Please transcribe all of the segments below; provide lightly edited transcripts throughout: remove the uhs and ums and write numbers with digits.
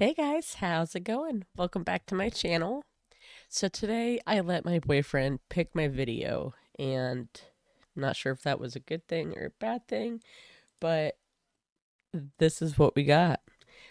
Hey guys, how's it going? Welcome back to my channel. So today I let my boyfriend pick my video, and I'm not sure if that was a good thing or a bad thing, but this is what we got.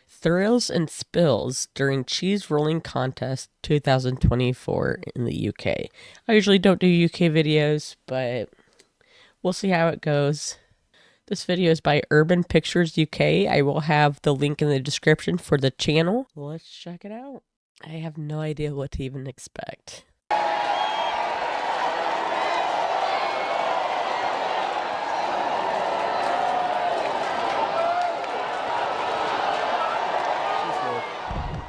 Thrills and spills during cheese rolling contest 2024 in the UK. I usually don't do UK videos, but we'll see how it goes. This video is by Urban Pictures UK. I will have the link in the description for the channel. Let's check it out. I have no idea what to even expect.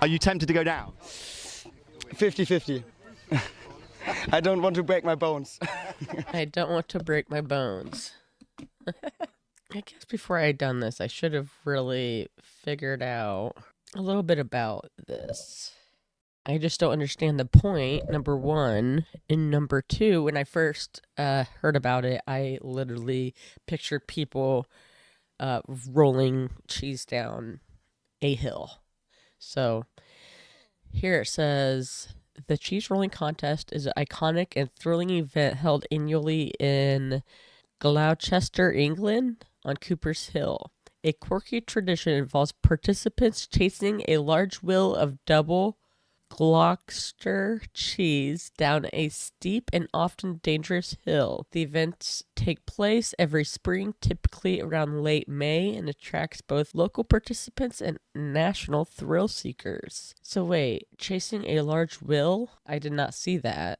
Are you tempted to go down? 50-50. I don't want to break my bones. I don't want to break my bones. I guess before I had done this, I should have really figured out a little bit about this. I just don't understand the point, number one. And number two, when I first heard about it, I literally pictured people rolling cheese down a hill. So here it says, the cheese rolling contest is an iconic and thrilling event held annually in Gloucester, England, on Cooper's Hill. A quirky tradition involves participants chasing a large wheel of double Gloucester cheese down a steep and often dangerous hill. The events take place every spring, typically around late May, and attracts both local participants and national thrill seekers. So wait, chasing a large wheel? I did not see that.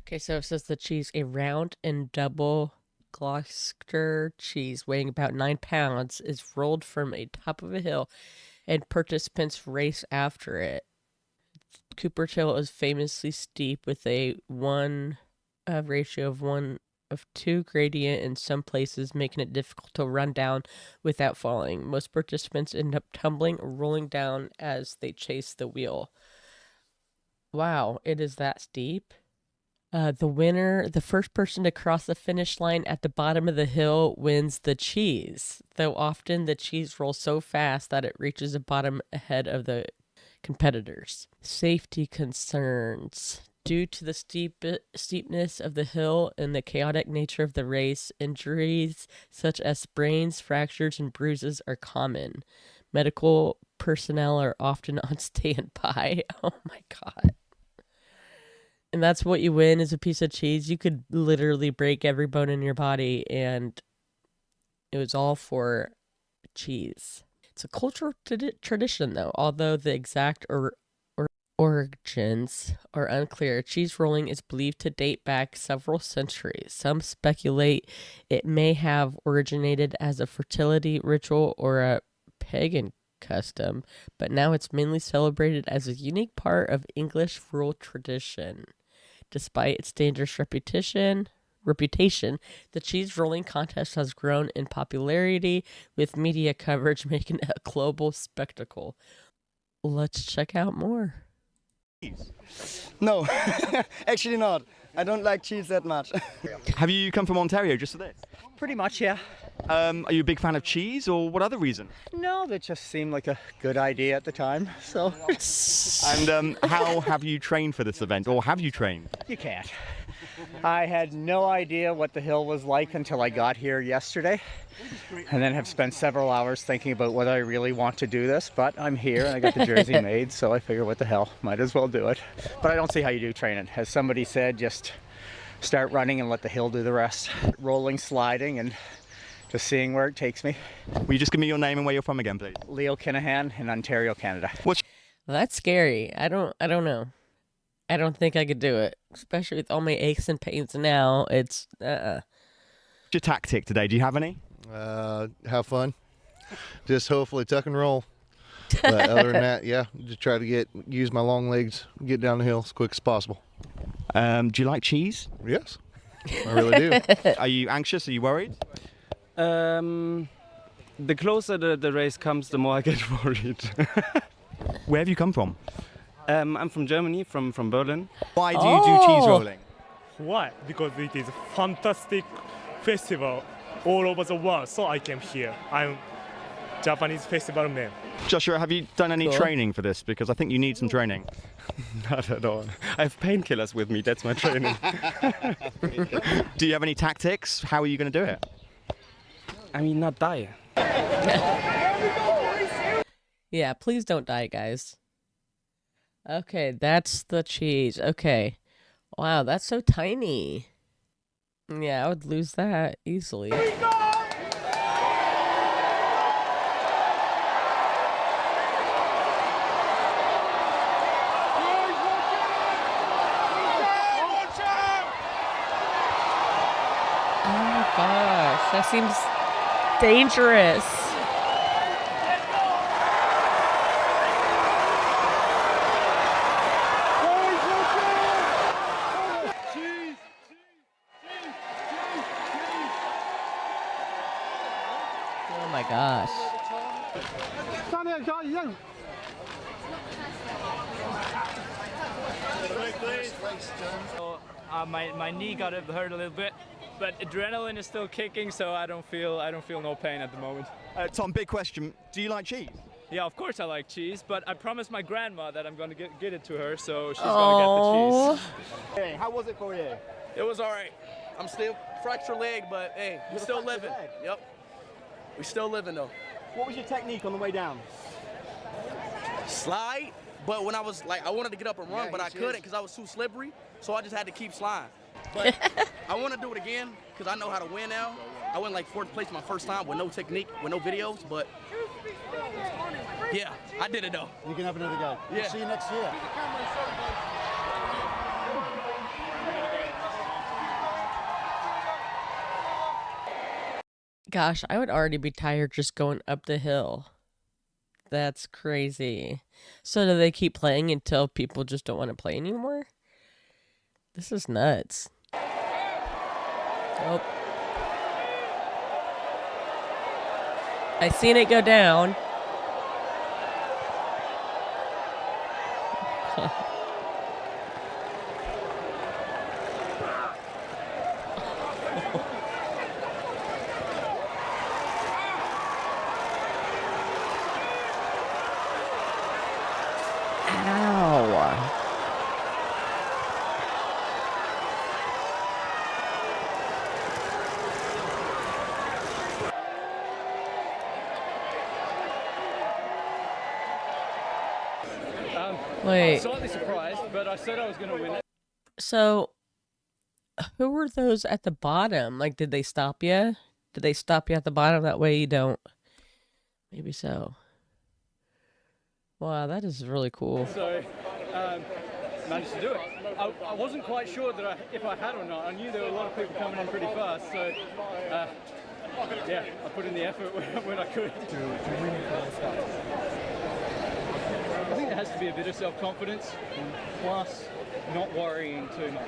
Okay, so it says the cheese, a round and double Gloucester cheese weighing about 9 pounds, is rolled from a top of a hill, and participants race after it. Cooper's Hill is famously steep with a ratio of 1:2 gradient in some places, making it difficult to run down without falling. Most participants end up tumbling or rolling down as they chase the wheel. Wow, it is that steep. The first person to cross the finish line at the bottom of the hill wins the cheese, though often the cheese rolls so fast that it reaches the bottom ahead of the competitors. Safety concerns. Due to the steepness of the hill and the chaotic nature of the race, injuries such as sprains, fractures, and bruises are common. Medical personnel are often on standby. Oh my God. And that's what you win, is a piece of cheese. You could literally break every bone in your body, and it was all for cheese. It's a cultural tradition, though, although the exact origins are unclear. Cheese rolling is believed to date back several centuries. Some speculate it may have originated as a fertility ritual or a pagan custom, but now it's mainly celebrated as a unique part of English rural tradition. Despite its dangerous reputation, the cheese rolling contest has grown in popularity, with media coverage making it a global spectacle. Let's check out more. No, actually not. I don't like cheese that much. Have you come from Ontario just for this? Pretty much, yeah. Are you a big fan of cheese, or what other reason? No, that just seemed like a good idea at the time, so. And how have you trained for this event, or have you trained? You can't. I had no idea what the hill was like until I got here yesterday, and then have spent several hours thinking about whether I really want to do this, but I'm here and I got the jersey made, so I figure what the hell, might as well do it. But I don't see how you do training. As somebody said, just start running and let the hill do the rest. Rolling, sliding, and just seeing where it takes me. Will you just give me your name and where you're from again, please? Leo Kinahan in Ontario, Canada. Well, that's scary. I don't know. I don't think I could do it, especially with all my aches and pains now. It's What's your tactic today? Do you have any? Have fun. Just hopefully tuck and roll. But other than that, yeah, just try to use my long legs, get down the hill as quick as possible. Do you like cheese? Yes, I really do. Are you anxious? Are you worried? The closer the race comes, the more I get worried. Where have you come from? I'm from Germany, from Berlin. Why do you do cheese rolling? Why? Because it is a fantastic festival all over the world, so I came here. I'm Japanese festival man. Joshua, have you done any Cool. training for this? Because I think you need some training. Not at all. I have painkillers with me. That's my training. Do you have any tactics? How are you going to do it? I mean, not die. Yeah, please don't die, guys. Okay, that's the cheese. Okay. Wow, that's so tiny. Yeah, I would lose that easily. Oh my gosh, that seems dangerous. Oh my gosh. My knee got hurt a little bit, but adrenaline is still kicking, so I don't feel no pain at the moment. Tom, big question. Do you like cheese? Yeah, of course I like cheese, but I promised my grandma that I'm gonna get it to her, so she's Oh. gonna get the cheese. Hey, how was it for you? It was all right. I'm still fractured leg, but hey, we still living. Yep. We still living though. What was your technique on the way down? Slide, but when I was like, I wanted to get up and run, but I couldn't because I was too slippery, so I just had to keep sliding. But I want to do it again because I know how to win now. I went like 4th place my first time with no technique, with no videos, but yeah, I did it though. You can have another go. Yeah. See you next year. Gosh, I would already be tired just going up the hill. That's crazy. So do they keep playing until people just don't want to play anymore? This is nuts. Oh. I seen it go down. Ow. Wait, Slightly surprised, but I said I was gonna win it. so who were those at the bottom? Like, did they stop you? Did they stop you at the bottom? That way you don't. Maybe so. Wow, that is really cool. So managed to do it. I wasn't quite sure that if I had or not. I knew there were a lot of people coming in pretty fast, so yeah, I put in the effort when I could. I think there has to be a bit of self-confidence, plus not worrying too much.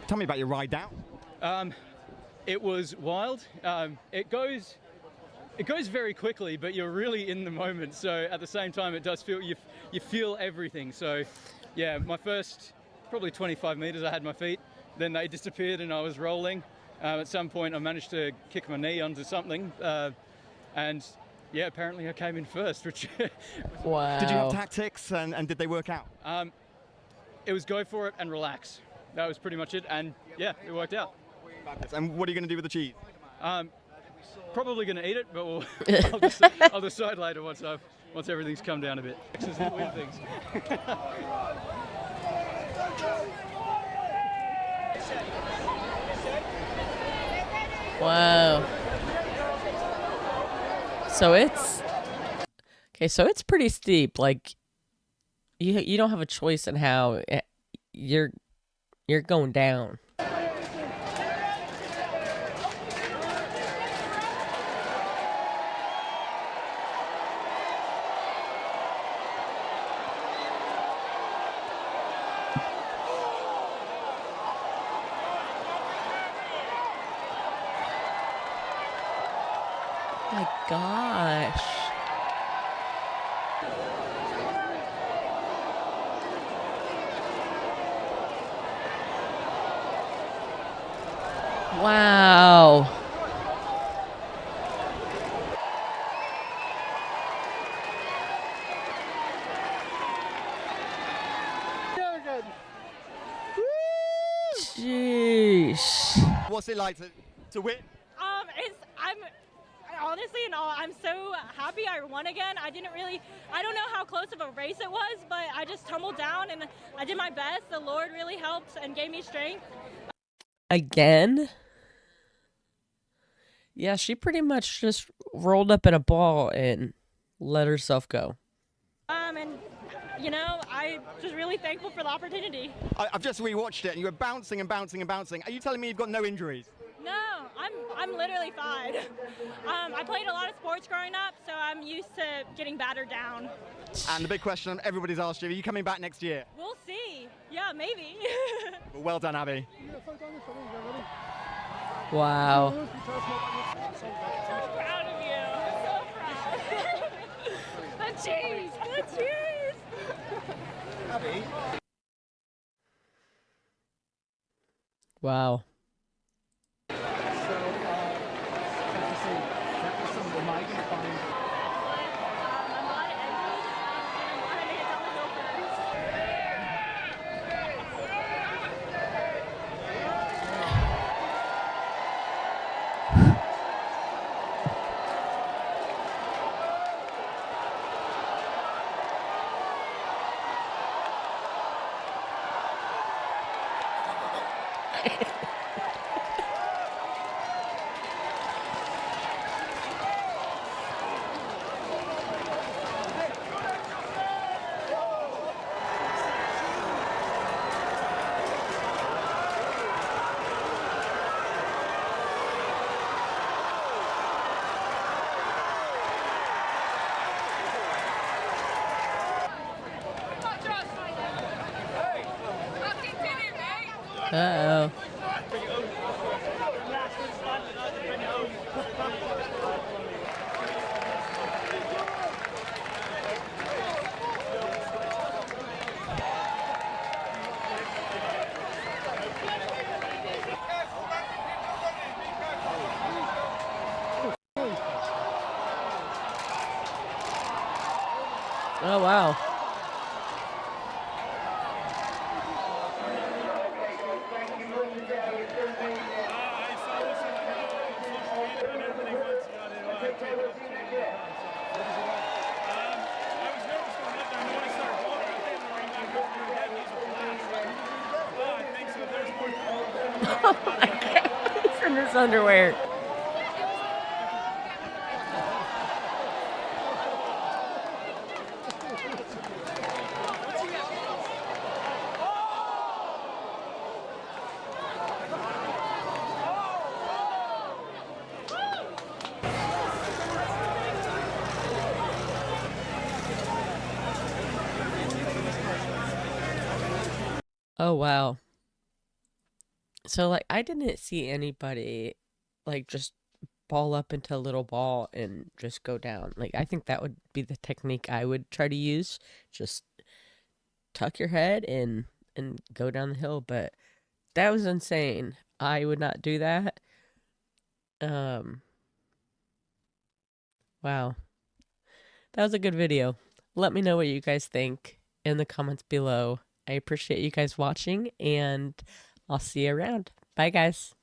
Tell me about your ride down. It was wild. It goes very quickly, but you're really in the moment. So at the same time, it does feel you feel everything. So yeah, my first probably 25 meters, I had my feet. Then they disappeared, and I was rolling. At some point, I managed to kick my knee onto something, and yeah, apparently I came in first, which Wow. Did you have tactics and did they work out? it was go for it and relax. That was pretty much it, and yeah, it worked out. And what are you going to do with the cheese? Probably going to eat it, but I'll decide later once everything's come down a bit. Just win things. Wow. So it's okay. So it's pretty steep. Like you don't have a choice in how you're going down. My gosh. Wow. Sheesh. What's it like to win? I'm honestly in awe. I'm so happy I won again. I don't know how close of a race it was, but I just tumbled down and I did my best. The Lord really helped and gave me strength. Again? Yeah, she pretty much just rolled up in a ball and let herself go. And you know, I'm just really thankful for the opportunity. I've just rewatched it, and you were bouncing and bouncing and bouncing. Are you telling me you've got no injuries? No, I'm literally fine. I played a lot of sports growing up, so I'm used to getting battered down. And the big question everybody's asked you, are you coming back next year? We'll see. Yeah, maybe. Well done, Abby. Wow. I'm so proud of you. I'm so proud. The cheese. The cheese. Abby. Wow. Uh-oh. Oh, wow. He's in his underwear. Oh, wow. So, like, I didn't see anybody, like, just ball up into a little ball and just go down. Like, I think that would be the technique I would try to use. Just tuck your head and go down the hill. But that was insane. I would not do that. Wow. That was a good video. Let me know what you guys think in the comments below. I appreciate you guys watching, and I'll see you around. Bye, guys.